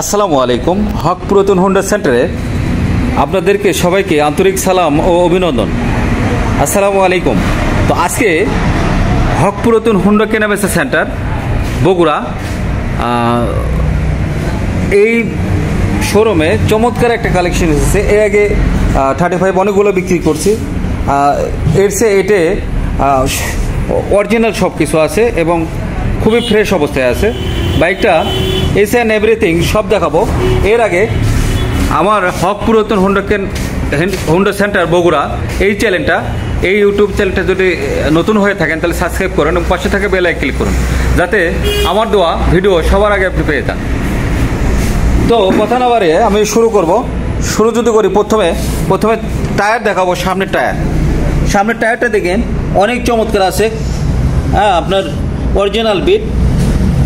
আসসালামু আলাইকুম। হক পুরাতন হোন্ডা সেন্টারে আপনাদেরকে সবাইকে আন্তরিক সালাম ও অভিনন্দন। আসসালামু আলাইকুম। তো আজকে হক পুরাতন হোন্ডা কেনাবেচা সেন্টার বগুড়া, এই শোরুমে চমৎকার একটা কালেকশন এসেছে। এর আগে 35 অনেকগুলো বিক্রি করছি। এর চেয়ে এটে অরিজিনাল সব কিছু আছে এবং খুবই ফ্রেশ অবস্থায় আছে। বাইকটা এস অ্যান্ড এভরিথিং সব দেখাবো। এর আগে আমার হক পুরাতন হোন্ডা সেন্টার বগুড়া এই চ্যানেলটা, এই ইউটিউব চ্যানেলটা যদি নতুন হয়ে থাকেন তাহলে সাবস্ক্রাইব করুন এবং পাশে থাকা বেল আইকন ক্লিক করুন, যাতে আমার দেওয়া ভিডিও সবার আগে আপনি পেয়ে যান। তো কথা না বাড়িয়ে আমি শুরু যদি করি, প্রথমে টায়ার দেখাবো। সামনের টায়ারটা দেখেন অনেক চমৎকার আছে। হ্যাঁ, আপনার অরিজিনাল বিট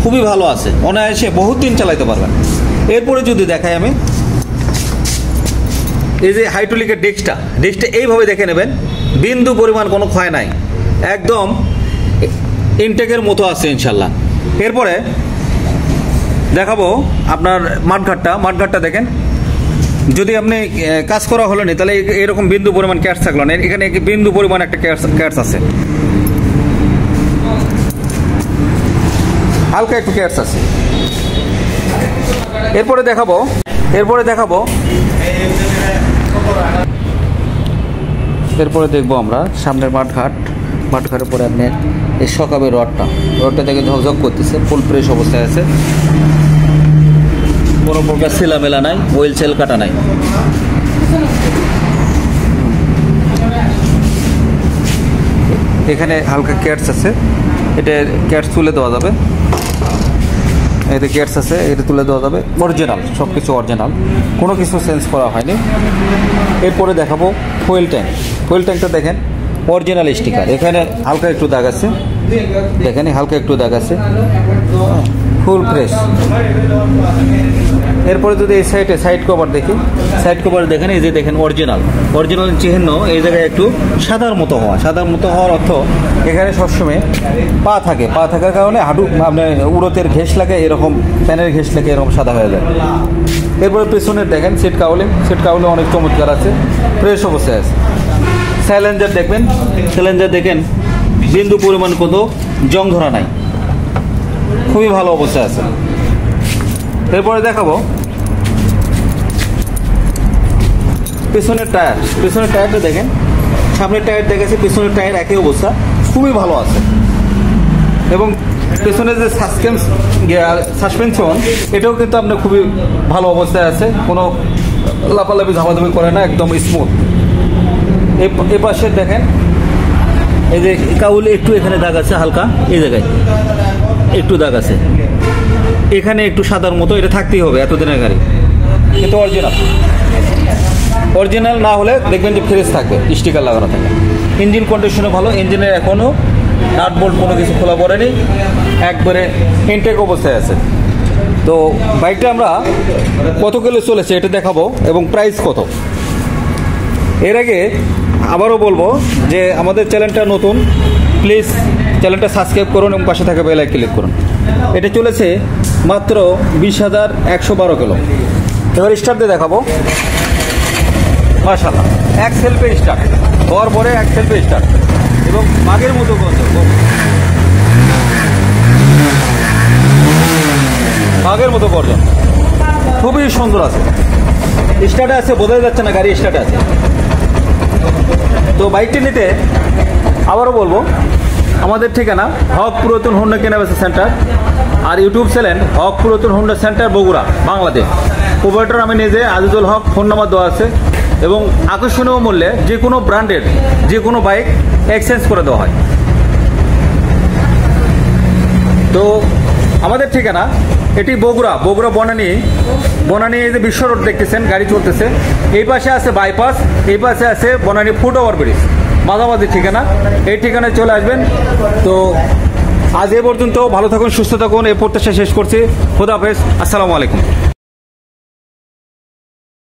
খুবই ভালো আছে, অনায়াসে বহুত দিন চালাইতে পারবেন। এরপরে যদি দেখাই আমি, এই যে হাইড্রোলিকের ডিস্কটা এইভাবে দেখে নেবেন, বিন্দু পরিমাণ কোনো ক্ষয় নাই, একদম ইনটেকের মতো আছে ইনশাল্লাহ। এরপরে দেখাবো আপনার মাঠঘাটটা দেখেন, যদি আপনি কাজ করা হলো না তাহলে এরকম বিন্দু পরিমাণ ক্যাটস থাকলো না, এখানে বিন্দু পরিমাণ একটা ক্যাটস আছে, হালকা একটু ক্যাটস আছে। এরপরে দেখবো আমরা সামনের মাঠঘাটের পরে আপনি এই সকাবের রডটা দেখে ঝকঝক করতেছে, ফুল ফ্রেশ অবস্থায় আছে, কোনো প্রকার সেলামেলা নাই, ওয়েল সেল কাটা নাই। এখানে হালকা ক্যাটস আছে, এটা ক্যাটস তুলে দেওয়া যাবে, এতে ক্যাটস আছে, এটা তুলে দেওয়া যাবে। অরিজিনাল, সব কিছু অরিজিনাল, কোনো কিছু চেঞ্জ করা হয়নি। এরপরে দেখাবো ফুয়েল ট্যাঙ্কটা দেখেন অরিজিনাল স্টিকার, এখানে হালকা একটু দাগ আছে, দেখেন হালকা একটু দাগ আছে, ফুল ফ্রেশ। এরপরে যদি এই সাইড কভার দেখেন, এই যে দেখেন অরিজিনাল চিহ্ন এই জায়গায় একটু সাদার মতো হওয়ার অর্থ এখানে সবসময় পা থাকার কারণে হাঁটু আপনার উড়োতের ঘেঁষ লাগে, এরকম প্যানের ঘেঁষ লাগে, এরকম সাদা হয়ে যায়। এরপরে পেছনের দেখেন সিট কাউলিং অনেক চমৎকার আছে, ফ্রেশ অবস্থায় আছে। সাইলেন্সার দেখেন বিন্দু পরিমাণ কত জং ধরা নাই, খুবই ভালো অবস্থায় আছে। এরপরে দেখাবো পেছনের টায়ারটা দেখেন, সামনের টায়ার দেখেছি, পেছনের টায়ার একই অবস্থা, খুবই ভালো আছে। এবং পেছনের যে সাসপেনশন এটাও কিন্তু আপনার খুবই ভালো অবস্থায় আছে, কোনো লাফালাফি ঝামাঝামি করে না, একদম স্মুথ। এই পাশে দেখেন এই যে কাউলে একটু এখানে দাগ আছে, হালকা এই জায়গায় একটু দাগ আছে, এখানে একটু সাদার মতো, এটা থাকতেই হবে, এতদিনের গাড়ি কিন্তু অরিজিনাল না হলে দেখবেন যে ফ্রেশ থাকবে, স্টিকার লাগানো থাকে। ইঞ্জিন কন্ডিশনও ভালো, ইঞ্জিনের এখনও নাট বোল্ট কোনো কিছু খোলা পড়েনি, একবারে ইনটেক অবস্থায় আছে। তো বাইকটা আমরা কত কিলো চলেছে এটা দেখাবো এবং প্রাইস কত। এর আগে আবারও বলবো যে আমাদের চ্যানেলটা নতুন, প্লিজ চ্যানেলটা সাবস্ক্রাইব করুন এবং পাশে থাকা বেল আইকন ক্লিক করুন। এটা চলেছে মাত্র 20,112 কিলো। এবার স্টার্ট দিয়ে দেখাবো। মাশাআল্লাহ, এক সেলফে স্টার্ট হওয়ার পরে এক সেলফে স্টার্ট এবং আগের মতো গর্জন, খুবই সুন্দর আছে, স্টার্টে আছে, বোঝা যাচ্ছে না গাড়ি স্টার্টে আছে। তো বাইকটি নিতে আবারও বলবো আমাদের ঠিকানা হক পুরাতন হোন্ডা কেনাবেচা সেন্টার, আর ইউটিউব চ্যানেল হক পুরাতন Honda centre Bogura, Bangladesh. Provider আমি নিজে আজিজুল হক, ফোন নাম্বার দেওয়া আছে এবং আকর্ষণীয় মূল্যে যে কোনো ব্র্যান্ডের যে কোনো বাইক এক্সচেঞ্জ করে দেওয়া হয়। তো আমাদের ঠিকানা এটি বগুড়া বনানী এই যে বিশ্ব রোড দেখতেছেন গাড়ি চলতেছে, এই পাশে আছে বাইপাস, এই পাশে আছে বনানী ফুট ওভার ব্রিজ, মাঝামাঝি ঠিকানা। এই ঠিকানায় চলে আসবেন। তো আজ এ পর্যন্ত, ভালো থাকুন, সুস্থ থাকুন, এই প্রত্যাশা শেষ করছি। খোদা হাফেজ, আসসালামু আলাইকুম।